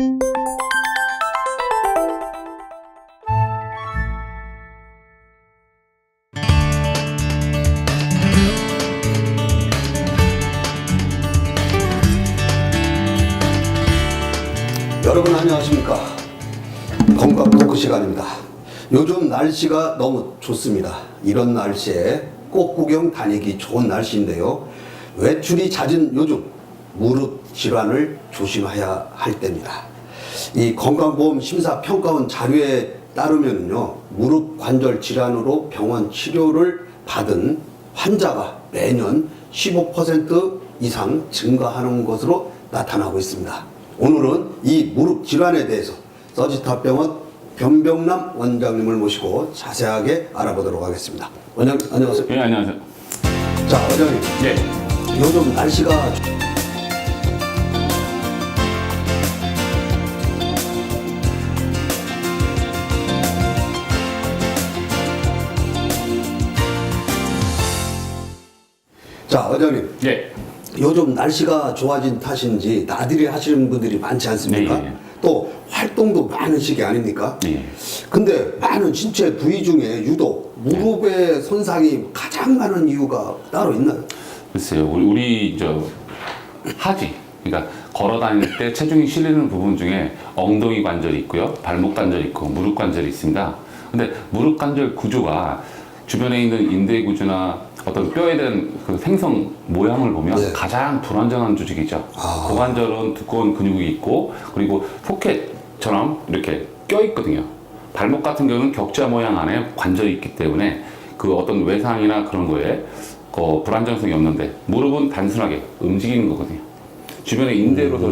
여러분 안녕하십니까. 건강 토크 시간입니다. 요즘 날씨가 너무 좋습니다. 이런 날씨에 꽃구경 다니기 좋은 날씨인데요. 외출이 잦은 요즘 무릎 질환을 조심해야 할 때입니다. 이 건강보험 심사평가원 자료에 따르면요, 무릎 관절 질환으로 병원 치료를 받은 환자가 매년 15% 이상 증가하는 것으로 나타나고 있습니다. 오늘은 이 무릎 질환에 대해서 서지탑병원 변병남 원장님을 모시고 자세하게 알아보도록 하겠습니다. 원장님 안녕하세요. 예, 안녕하세요. 자, 원장님. 예. 요즘 날씨가 자, 원장님. 예. 요즘 날씨가 좋아진 탓인지 나들이 하시는 분들이 많지 않습니까? 네, 예. 또 활동도 많은 시기 아닙니까? 예. 근데 많은 신체 부위 중에 유독 무릎의 손상이 가장 많은 이유가 따로 있나요? 글쎄요, 우리 하지. 그러니까 걸어 다닐 때 체중이 실리는 부분 중에 엉덩이 관절이 있고요, 발목 관절이 있고, 무릎 관절이 있습니다. 근데 무릎 관절 구조가 주변에 있는 인대 구조나 어떤 뼈에 대한 그 생성 모양을 보면 네. 가장 불안정한 조직이죠. 아. 고관절은 두꺼운 근육이 있고, 그리고 소켓처럼 이렇게 껴 있거든요. 발목 같은 경우는 격자 모양 안에 관절이 있기 때문에 그 어떤 외상이나 그런 거에 불안정성이 없는데, 무릎은 단순하게 움직이는 거거든요. 주변에 인대로서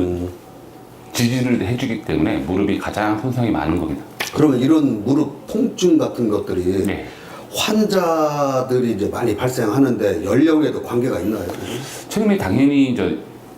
지지를 해주기 때문에 무릎이 가장 손상이 많은 겁니다. 그러면 이런 무릎 통증 같은 것들이 네. 환자들이 이제 많이 발생하는데 연령에도 관계가 있나요? 최근에 당연히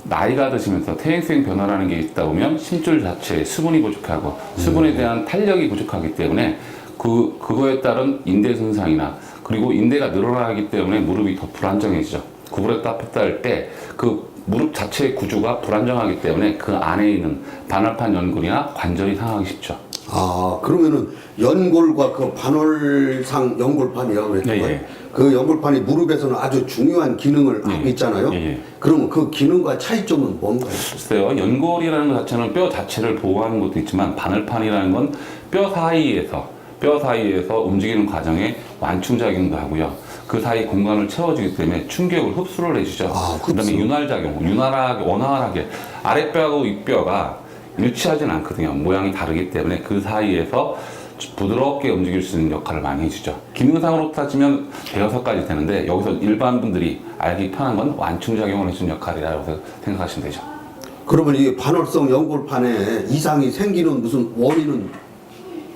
나이가 드시면서 퇴행성 변화라는 게 있다 보면 심줄 자체에 수분이 부족하고 수분에 대한 탄력이 부족하기 때문에 그거에 따른 인대 손상이나, 그리고 인대가 늘어나기 때문에 무릎이 더 불안정해지죠. 구부렸다 폈다 할 때 그 무릎 자체의 구조가 불안정하기 때문에 그 안에 있는 반월판 연골이나 관절이 상하기 쉽죠. 아, 그러면은 연골과 그 반월상 연골판이라고 그랬던 예, 거예요? 예. 그 연골판이 무릎에서는 아주 중요한 기능을 하고 있잖아요. 예, 예. 그러면 그 기능과 차이점은 뭔가요? 글쎄요, 연골이라는 것 자체는 뼈 자체를 보호하는 것도 있지만, 바늘판이라는 건 뼈 사이에서 움직이는 과정에 완충작용도 하고요. 그 사이 공간을 채워주기 때문에 충격을 흡수를 해주죠. 아, 그 다음에 윤활작용, 원활하게 아랫뼈하고 윗뼈가 일치하진 않거든요. 모양이 다르기 때문에 그 사이에서 부드럽게 움직일 수 있는 역할을 많이 해주죠. 기능상으로 따지면 대여섯 가지 되는데, 여기서 일반 분들이 알기 편한 건 완충작용을 해주는 역할이라고 생각하시면 되죠. 그러면 이 반월성 연골판에 이상이 생기는 무슨 원인은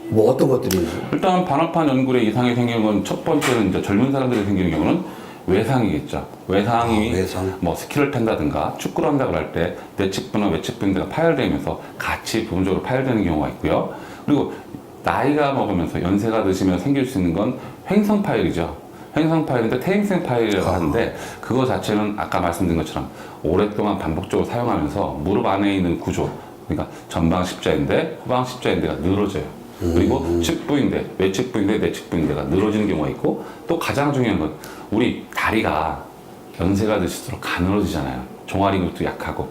뭐 어떤 것들이? 일단 반월판 연골에 이상이 생기는 건 첫 번째는 젊은 사람들이 생기는 경우는 외상이겠죠. 외상이 외상. 뭐 스키를 탄다든가 축구를 한다고 할 때 내측부나 외측부인대가 파열되면서 같이 부분적으로 파열되는 경우가 있고요. 그리고 나이가 먹으면서 연세가 드시면 생길 수 있는 건 횡성 파열이죠. 횡성 파열인데 퇴행성 파열이라고 하는데, 그거 자체는 아까 말씀드린 것처럼 오랫동안 반복적으로 사용하면서 무릎 안에 있는 구조, 그러니까 전방 십자인대, 후방 십자인대가 늘어져요. 그리고 측부인대, 외측부인대, 내측부인대가 늘어지는 경우가 있고, 또 가장 중요한 건 우리 다리가 연세가 드실수록 가늘어지잖아요. 종아리 근육도 약하고.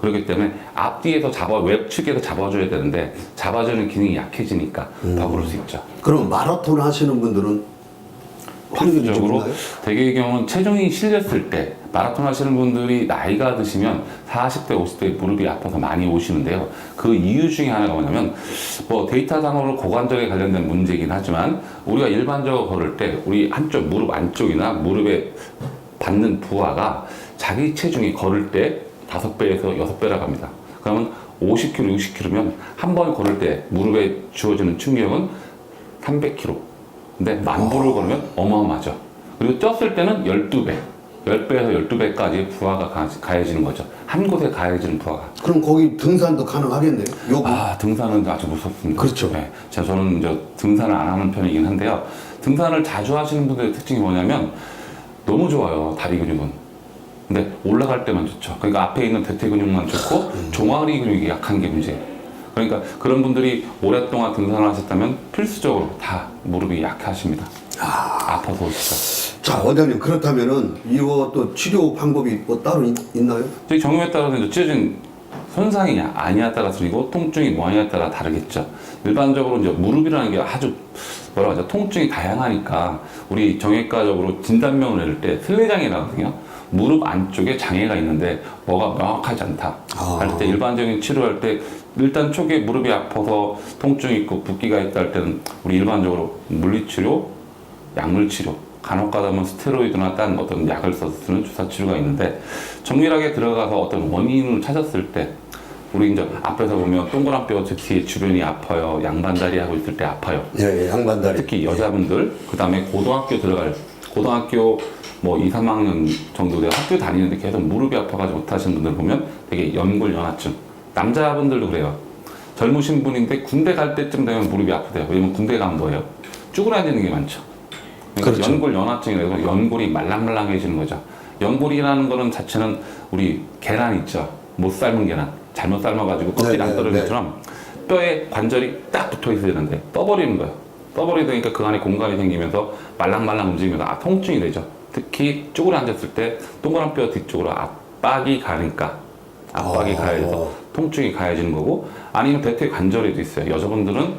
그렇기 때문에 앞뒤에서 외측에서 잡아줘야 되는데 잡아주는 기능이 약해지니까 더 그럴 수 있죠. 그럼 마라톤 하시는 분들은 확률이 좀 필수적으로 있나요? 대개의 경우는 체중이 실렸을 때, 마라톤 하시는 분들이 나이가 드시면 40대, 50대 무릎이 아파서 많이 오시는데요. 그 이유 중에 하나가 뭐냐면, 데이터상으로 고관절에 관련된 문제이긴 하지만, 우리가 일반적으로 걸을 때 우리 한쪽 무릎 안쪽이나 무릎에 받는 부하가 자기 체중이 걸을 때 5배에서 6배라고 합니다. 그러면 50kg, 60kg면 한 번 걸을 때 무릎에 주어지는 충격은 300kg. 근데 만보를 걸으면 어마어마하죠. 그리고 쪘을 때는 12배. 10배에서 12배까지 부하가 가해지는 거죠. 한 곳에 가해지는 부하가. 그럼 거기 등산도 가능하겠네요? 등산은 아주 무섭습니다. 그렇죠. 네. 저는 등산을 안 하는 편이긴 한데요. 등산을 자주 하시는 분들의 특징이 뭐냐면, 너무 좋아요, 다리 근육은. 근데 올라갈 때만 좋죠. 그러니까 앞에 있는 대퇴 근육만 좋고 종아리 근육이 약한 게 문제예요. 그러니까 그런 분들이 오랫동안 등산을 하셨다면 필수적으로 다 무릎이 약하십니다. 아파서 오시죠. 자, 원장님, 그렇다면은 이거 또 치료 방법이 뭐 따로 있나요? 저희 경험에 따라서 이제 찢어진 손상이냐 아니냐에 따라서 그리고 통증이 뭐냐에 따라 다르겠죠. 일반적으로 이제 무릎이라는 게 아주 뭐라고 하죠? 통증이 다양하니까 우리 정형외과적으로 진단명을 내릴 때 슬레장애라거든요. 무릎 안쪽에 장애가 있는데 뭐가 명확하지 않다. 할 때 일반적인 치료할 때 일단 초기에 무릎이 아파서 통증이 있고 붓기가 있다 할 때는 우리 일반적으로 물리치료, 약물치료, 간혹 가다 보면 스테로이드나 딴 어떤 약을 써서 쓰는 주사 치료가 있는데 정밀하게 들어가서 어떤 원인을 찾았을 때 우리 이제 앞에서 보면 동그란 뼈 뒤에 주변이 아파요. 양반다리 하고 있을 때 아파요. 예, 양반다리. 특히 여자분들, 그 다음에 고등학교 뭐 2, 3학년 정도 돼서 학교 다니는데 계속 무릎이 아파가지고 못하시는 분들 보면 되게 연골연화증. 남자분들도 그래요. 젊으신 분인데 군대 갈 때쯤 되면 무릎이 아프대요. 왜냐면 군대 가면 뭐예요? 쭈그라지는 게 많죠. 그러니까 그렇죠. 연골연화증이라서 연골이 말랑말랑해지는 거죠. 연골이라는 거는 자체는 우리 계란 있죠. 못 삶은 계란. 잘못 삶아가지고 껍질이 네, 안 네, 떨어진 것처럼 뼈에 관절이 딱 붙어 있어야 되는데 떠버리는 거예요. 떠버리니까 그 안에 공간이 생기면서 말랑말랑 움직이면서 통증이 되죠. 특히 쭈그려 앉았을 때 동그란 뼈 뒤쪽으로 압박이 가니까 압박이 가해져서 통증이 가해지는 거고 아니면 대퇴 관절에도 있어요. 여자분들은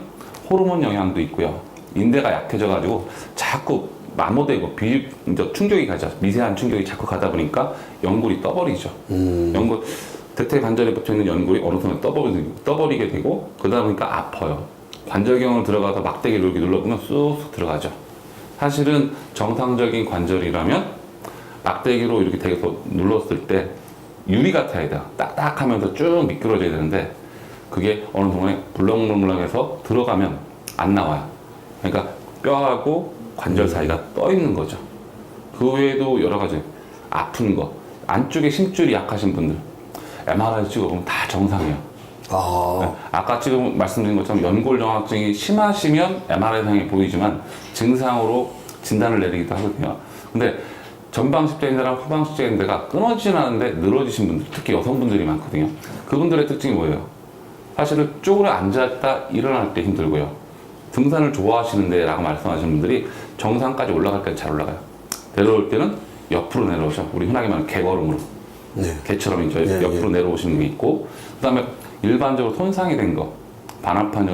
호르몬 영향도 있고요. 인대가 약해져가지고 자꾸 마모되고 이제 충격이 가죠. 미세한 충격이 자꾸 가다 보니까 연골이 떠버리죠. 연골 대퇴 관절에 붙어 있는 연골이 어느 순간 떠버리게 되고 그러다 보니까 아파요. 관절경을 들어가서 막대기를 이렇게 눌러보면 쑥쑥 들어가죠. 사실은 정상적인 관절이라면 막대기로 이렇게 대서 눌렀을 때 유리 같아야 돼요. 딱딱하면서 쭉 미끄러져야 되는데 그게 어느 순간에 물렁물렁해서 들어가면 안 나와요. 그러니까 뼈하고 관절 사이가 떠 있는 거죠. 그 외에도 여러 가지 아픈 거, 안쪽에 심줄이 약하신 분들 MRI 찍어보면 다 정상이에요. 아까 지금 말씀드린 것처럼 연골연화증이 심하시면 MRI상에 보이지만 증상으로 진단을 내리기도 하거든요. 근데 전방십자인대랑 후방십자인대가 끊어지진 않는데 늘어지신 분들, 특히 여성분들이 많거든요. 그분들의 특징이 뭐예요? 사실은 쪼그려 앉았다 일어날 때 힘들고요. 등산을 좋아하시는데 라고 말씀하시는 분들이 정상까지 올라갈 때 잘 올라가요. 내려올 때는 옆으로 내려오죠. 우리 흔하게 말하는 개걸음으로. 네. 개처럼 이제 옆으로 내려오시는 게 있고, 그 다음에 일반적으로 손상이 된 거, 반합판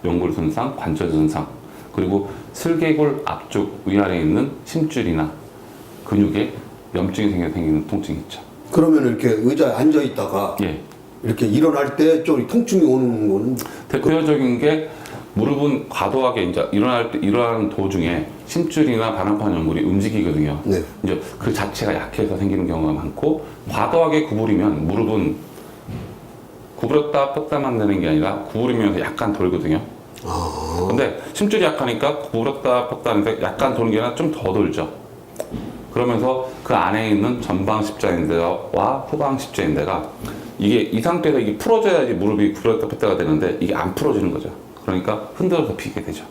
연골 손상, 관절 손상, 그리고 슬개골 앞쪽 위아래에 있는 심줄이나 근육에 염증이 생기는 통증이 있죠. 그러면 이렇게 의자에 앉아 있다가 예. 이렇게 일어날 때 좀 통증이 오는 거는 대표적인 게 무릎은 과도하게 이제 일어나는 도중에 심줄이나 반합판 연골이 움직이거든요. 네. 이제 그 자체가 약해서 생기는 경우가 많고, 과도하게 구부리면 무릎은 구부렸다 폈다만 되는 게 아니라 구부리면서 약간 돌거든요. 근데 심줄이 약하니까 구부렸다 폈다 하는데 약간 도는 게 아니라 좀 더 돌죠. 그러면서 그 안에 있는 전방 십자인대와 후방 십자인대가 이게 이 상태에서 이게 풀어져야지 무릎이 구부렸다 폈다가 되는데 이게 안 풀어지는 거죠. 그러니까 흔들어서 피게 되죠.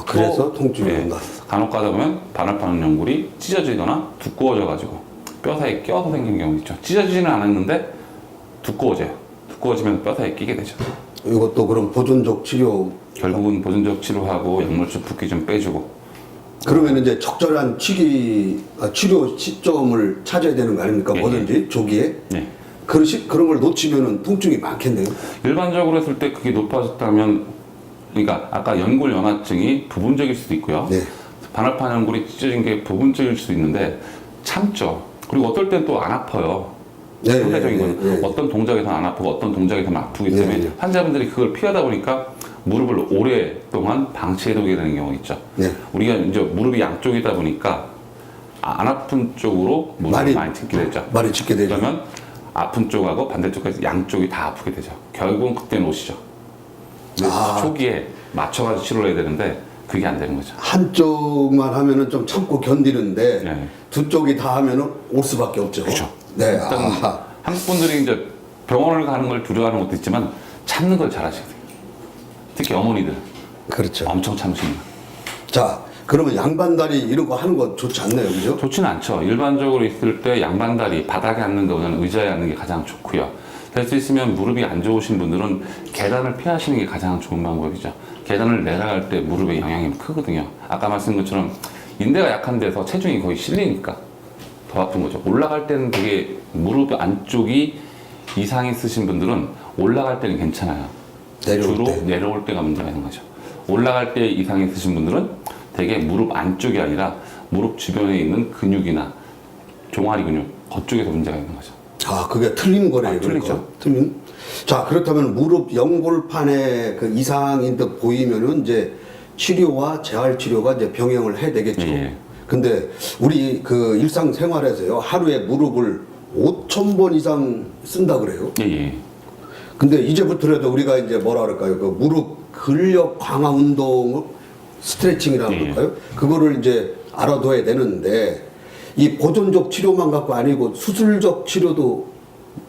그래서 통증이 예, 온다. 간혹 가다 보면 반합판 연골이 찢어지거나 두꺼워져가지고 뼈 사이에 껴서 생기는 경우 있죠. 찢어지지는 않았는데 두꺼워져요. 두꺼워지면 뼈 사이에 끼게 되죠. 이것도 그럼 보존적 치료. 결국은 보존적 치료하고 약물질 붓기 좀 빼주고. 그러면 이제 적절한 치료 시점을 찾아야 되는 거 아닙니까? 예, 뭐든지 조기에. 예. 그런 걸 놓치면은 통증이 많겠네요. 일반적으로 했을 때 그게 높아졌다면, 그러니까 아까 연골연화증이 부분적일 수도 있고요. 네. 반합판 연골이 찢어진 게 부분적일 수도 있는데 참죠. 그리고 어떨 땐 또 안 아파요. 네, 상대적인 네, 거는 네, 네. 어떤 동작에서는 안 아프고 어떤 동작에서는 아프기 네, 때문에 네. 환자분들이 그걸 피하다 보니까 무릎을 오랫동안 방치해두게 되는 경우가 있죠. 네. 우리가 이제 무릎이 양쪽이다 보니까 안 아픈 쪽으로 무릎을 많이 딛게 되죠. 많이 짚게 되죠. 그러면 아픈 쪽하고 반대쪽까지 양쪽이 다 아프게 되죠. 결국은 그때는 오시죠. 초기에 맞춰가지고 치료를 해야 되는데 그게 안 되는 거죠. 한쪽만 하면은 좀 참고 견디는데 네. 두 쪽이 다 하면은 올 수밖에 없죠. 그렇죠. 네. 일단 한국 분들이 이제 병원을 가는 걸 두려워하는 것도 있지만 참는 걸 잘하시거든요. 특히 어머니들 그렇죠. 엄청 참으십니다. 자, 그러면 양반다리 이런 거 하는 거 좋지 않나요, 그죠? 좋지는 않죠. 일반적으로 있을 때 양반다리 바닥에 앉는 것보다는 의자에 앉는 게 가장 좋고요. 될 수 있으면 무릎이 안 좋으신 분들은 계단을 피하시는 게 가장 좋은 방법이죠. 계단을 내려갈 때 무릎에 영향이 크거든요. 아까 말씀드린 것처럼 인대가 약한 데서 체중이 거의 실리니까 더 아픈 거죠. 올라갈 때는 되게 무릎 안쪽이 이상이 있으신 분들은 올라갈 때는 괜찮아요. 내려올 주로 때. 내려올 때가 문제가 있는 거죠. 올라갈 때 이상이 있으신 분들은 되게 무릎 안쪽이 아니라 무릎 주변에 있는 근육이나 종아리 근육 그쪽에서 문제가 있는 거죠. 아, 그게 틀린 거네요. 틀리죠. 그러니까. 틀린. 자, 그렇다면 무릎 연골판에 그 이상인 듯 보이면은 이제 치료와 재활 치료가 이제 병행을 해야 되겠죠. 예. 근데 우리 그 일상생활에서요, 하루에 무릎을 5,000번 이상 쓴다 그래요. 예, 예. 근데 이제부터라도 우리가 이제 뭐라 그럴까요? 그 무릎 근력 강화 운동 스트레칭이라고 예. 그럴까요? 그거를 이제 알아둬야 되는데 이 보존적 치료만 갖고 아니고 수술적 치료도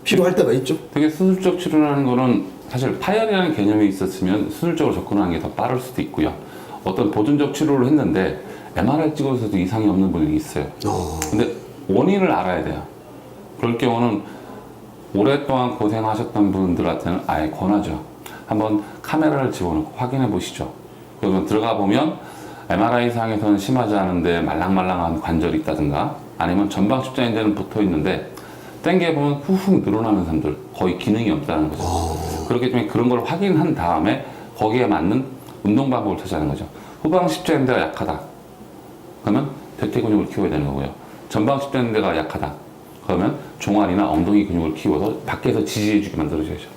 필요할 때가 있죠. 되게 수술적 치료라는 거는 사실 파열이라는 개념이 있었으면 수술적으로 접근하는 게 더 빠를 수도 있고요. 어떤 보존적 치료를 했는데 MRI 찍어서도 이상이 없는 분이 있어요. 근데 원인을 알아야 돼요. 그럴 경우는 오랫동안 고생하셨던 분들한테는 아예 권하죠. 한번 카메라를 집어넣고 확인해 보시죠. 그러면 들어가 보면 MRI 상에서는 심하지 않은데 말랑말랑한 관절이 있다든가 아니면 전방 십자인대는 붙어 있는데 당겨보면 후훅 늘어나는 사람들 거의 기능이 없다는 거죠. 그렇기 때문에 그런 걸 확인한 다음에 거기에 맞는 운동 방법을 찾아내는 거죠. 후방 십자인대가 약하다. 그러면 대퇴 근육을 키워야 되는 거고요. 전방 십자인대가 약하다. 그러면 종아리나 엉덩이 근육을 키워서 밖에서 지지해주게 만들어줘야죠.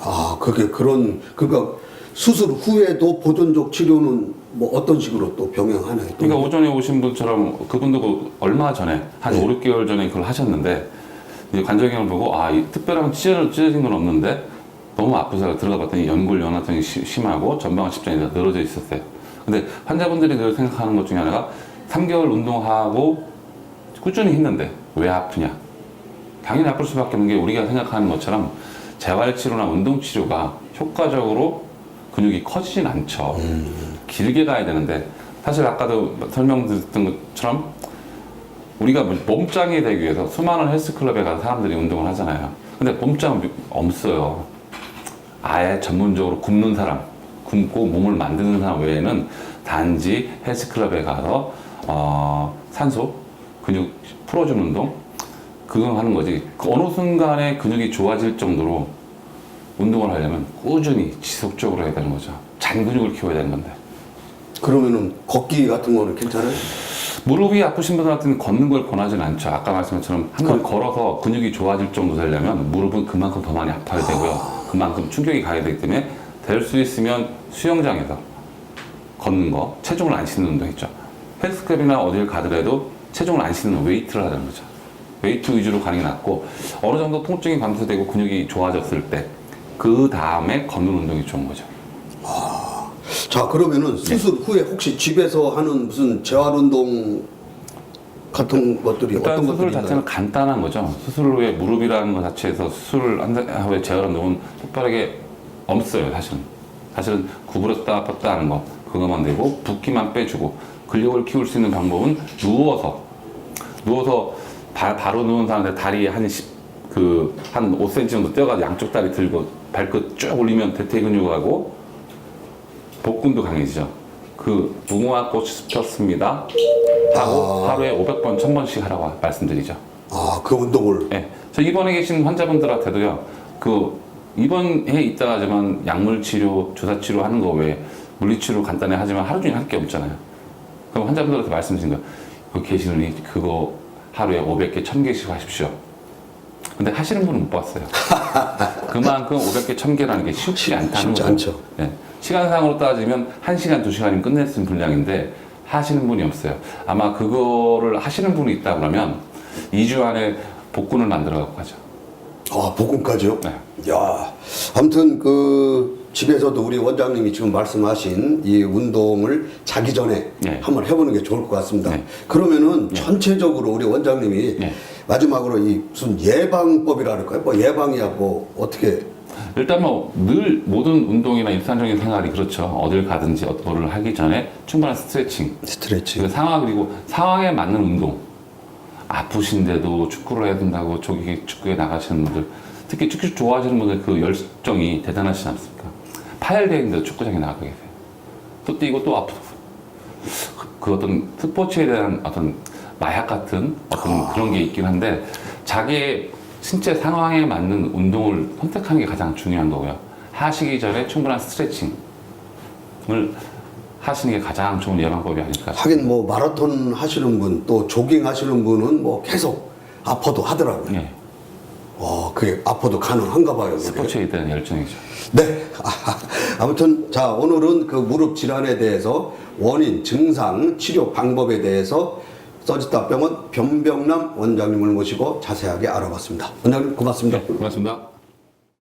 아, 그게 그러니까 수술 후에도 보존적 치료는 뭐 어떤 식으로 또 병행하나요? 또? 그러니까 오전에 오신 분처럼 그분도 얼마 전에 한 네. 5, 6개월 전에 그걸 하셨는데 이제 관절경을 보고 이 특별한 찢어진 건 없는데 너무 아프서 들어가 봤더니 연골 연화성이 심하고 전방 십자인대가 늘어져 있었어요. 근데 환자분들이 늘 생각하는 것 중에 하나가 3개월 운동하고 꾸준히 했는데 왜 아프냐? 당연히 아플 수밖에 없는 게 우리가 생각하는 것처럼 재활치료나 운동치료가 효과적으로 근육이 커지진 않죠. 길게 가야 되는데 사실 아까도 설명드렸던 것처럼 우리가 몸짱이 되기 위해서 수많은 헬스클럽에 가서 사람들이 운동을 하잖아요. 근데 몸짱은 없어요. 아예 전문적으로 굶는 사람, 굶고 몸을 만드는 사람 외에는 단지 헬스클럽에 가서 산소, 근육 풀어주는 운동 그거 하는 거지. 어느 순간에 근육이 좋아질 정도로 운동을 하려면 꾸준히 지속적으로 해야 되는 거죠. 잔 근육을 키워야 되는 건데. 그러면은 걷기 같은 거는 괜찮아요? 무릎이 아프신 분들한테는 걷는 걸 권하지는 않죠. 아까 말씀한 것처럼 한번 걸어서 근육이 좋아질 정도 되려면 무릎은 그만큼 더 많이 아파야 되고요. 그만큼 충격이 가야 되기 때문에 될 수 있으면 수영장에서 걷는 거, 체중을 안 싣는 운동 있죠. 헬스클럽이나 어딜 가더라도 체중을 안 싣는 웨이트를 하는 거죠. 웨이트 위주로 가는 게 낫고 어느 정도 통증이 감소되고 근육이 좋아졌을 때 그 다음에 걷는 운동이 좋은 거죠. 자, 그러면은 수술 후에 혹시 집에서 하는 무슨 재활 운동 같은 것들이 일단 어떤 수술 것들이 있나요? 자체는 간단한 거죠. 수술 후에 무릎이라는 것 자체에서 수술을 한 후에 재활 운동은 특별하게 없어요, 사실은. 사실은 구부렸다 폈다 하는 거 그것만 되고 붓기만 빼주고 근력을 키울 수 있는 방법은 누워서 바로 누운 사람한테 다리 한 5cm 정도 떼어가지고 양쪽 다리 들고 발끝 쭉 올리면 대퇴 근육하고 복근도 강해지죠. 그 무궁화 꽃이 폈습니다 하고 하루에 500번, 1000번씩 하라고 말씀드리죠. 아, 그 운동을. 네. 저 입원해 계신 환자분들한테도요. 그 입원해 있다가지만 약물 치료, 주사 치료 하는 거 외에 물리 치료 간단히 하지만 하루 종일 할 게 없잖아요. 그럼 환자분들한테 말씀드린 거예요. 그 계시느니 그거 하루에 500개, 1000개씩 하십시오. 근데 하시는 분은 못 봤어요. 그만큼 500개, 1000개라는 게 쉽지 않다는 쉽지 거죠. 않죠. 네. 시간상으로 따지면 1시간, 2시간이면 끝낼 수 있는 분량인데 하시는 분이 없어요. 아마 그거를 하시는 분이 있다 그러면 2주 안에 복근을 만들어 갖고 가죠. 아, 복근까지요? 네. 야, 아무튼 그 집에서도 우리 원장님이 지금 말씀하신 이 운동을 자기 전에 네. 한번 해보는 게 좋을 것 같습니다. 네. 그러면은 전체적으로 우리 원장님이 네. 마지막으로 이 무슨 예방법이라 할까요? 뭐 예방이야 뭐 어떻게 일단 뭐 늘 모든 운동이나 일상적인 생활이 그렇죠. 어딜 가든지 뭐를 하기 전에 충분한 스트레칭. 스트레칭. 그 상황 그리고 상황에 맞는 운동. 아프신데도 축구를 해야 된다고 저기 축구에 나가시는 분들 특히 축구 좋아하시는 분들 그 열정이 대단하시지 않습니까? 파열되어 있는데 축구장에 나가 계세요. 또 뛰고 또 아프고. 그 어떤 스포츠에 대한 어떤 마약 같은 어떤 그런 게 있긴 한데 자기의 신체 상황에 맞는 운동을 선택하는 게 가장 중요한 거고요. 하시기 전에 충분한 스트레칭을 하시는 게 가장 좋은 예방법이 아닐까 싶습니다. 하긴 뭐 마라톤 하시는 분, 또 조깅 하시는 분은 뭐 계속 아파도 하더라고요. 예, 그게 아파도 가능한가 봐요. 그게. 스포츠에 대한 열정이죠. 네. 아무튼 자, 오늘은 그 무릎 질환에 대해서 원인, 증상, 치료 방법에 대해서 서지타 병원 변병남 원장님을 모시고 자세하게 알아봤습니다. 원장님 고맙습니다. 고맙습니다.